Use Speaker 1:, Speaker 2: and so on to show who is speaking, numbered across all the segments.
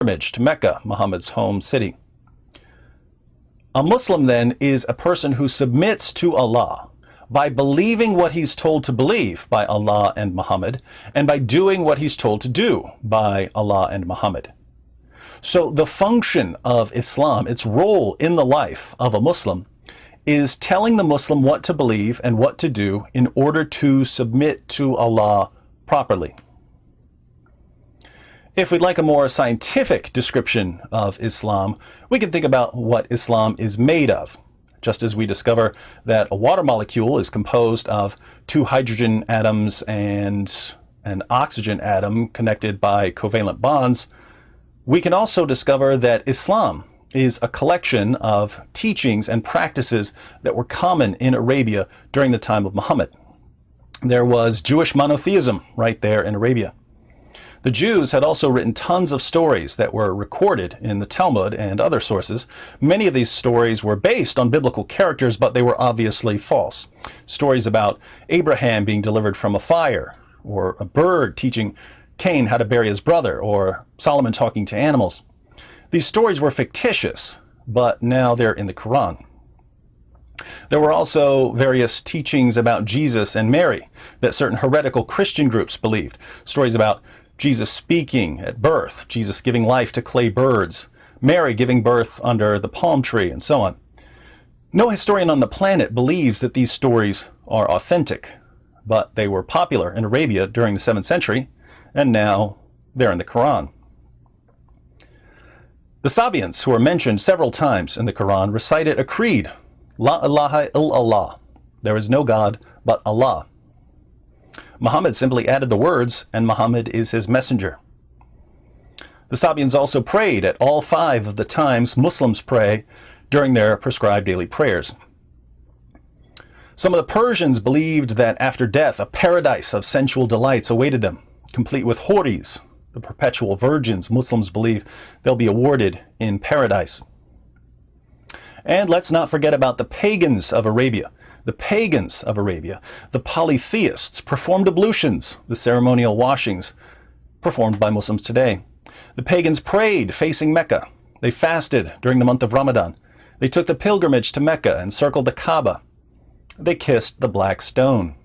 Speaker 1: pilgrimage to Mecca, Muhammad's home city. A Muslim then is a person who submits to Allah by believing what he's told to believe by Allah and Muhammad, and by doing what he's told to do by Allah and Muhammad. So the function of Islam, its role in the life of a Muslim, is telling the Muslim what to believe and what to do in order to submit to Allah properly. If we'd like a more scientific description of Islam, we can think about what Islam is made of. Just as we discover that a water molecule is composed of 2 hydrogen atoms and an oxygen atom connected by covalent bonds, we can also discover that Islam is a collection of teachings and practices that were common in Arabia during the time of Muhammad. There was Jewish monotheism right there in Arabia. The Jews had also written tons of stories that were recorded in the Talmud and other sources. Many of these stories were based on biblical characters, but they were obviously false. Stories about Abraham being delivered from a fire, or a bird teaching Cain how to bury his brother, or Solomon talking to animals. These stories were fictitious, but now they're in the Quran. There were also various teachings about Jesus and Mary that certain heretical Christian groups believed. Stories about Jesus speaking at birth, Jesus giving life to clay birds, Mary giving birth under the palm tree, and so on. No historian on the planet believes that these stories are authentic, but they were popular in Arabia during the 7th century, and now they're in the Quran. The Sabians, who are mentioned several times in the Quran, recited a creed, La ilaha illallah, there is no God but Allah. Muhammad simply added the words, and Muhammad is his messenger. The Sabians also prayed at all 5 of the times Muslims pray during their prescribed daily prayers. Some of the Persians believed that after death a paradise of sensual delights awaited them, complete with houris, the perpetual virgins Muslims believe they'll be awarded in paradise. And let's not forget about the pagans of Arabia. The pagans of Arabia, the polytheists, performed ablutions, the ceremonial washings performed by Muslims today. The pagans prayed facing Mecca. They fasted during the month of Ramadan. They took the pilgrimage to Mecca and circled the Kaaba. They kissed the black stone.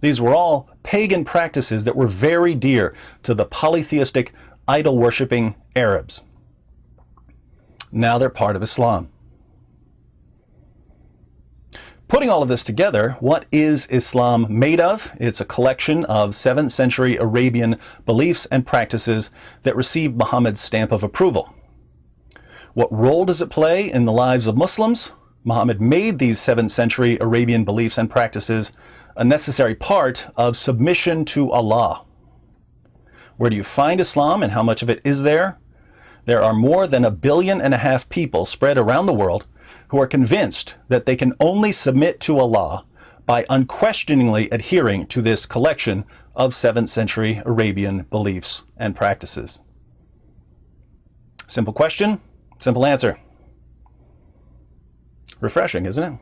Speaker 1: These were all pagan practices that were very dear to the polytheistic, idol-worshipping Arabs. Now they're part of Islam. Putting all of this together, what is Islam made of? It's a collection of 7th century Arabian beliefs and practices that received Muhammad's stamp of approval. What role does it play in the lives of Muslims? Muhammad made these 7th century Arabian beliefs and practices a necessary part of submission to Allah. Where do you find Islam, and how much of it is there? There are more than 1.5 billion people spread around the world who are convinced that they can only submit to Allah by unquestioningly adhering to this collection of 7th century Arabian beliefs and practices. Simple question, simple answer. Refreshing, isn't it?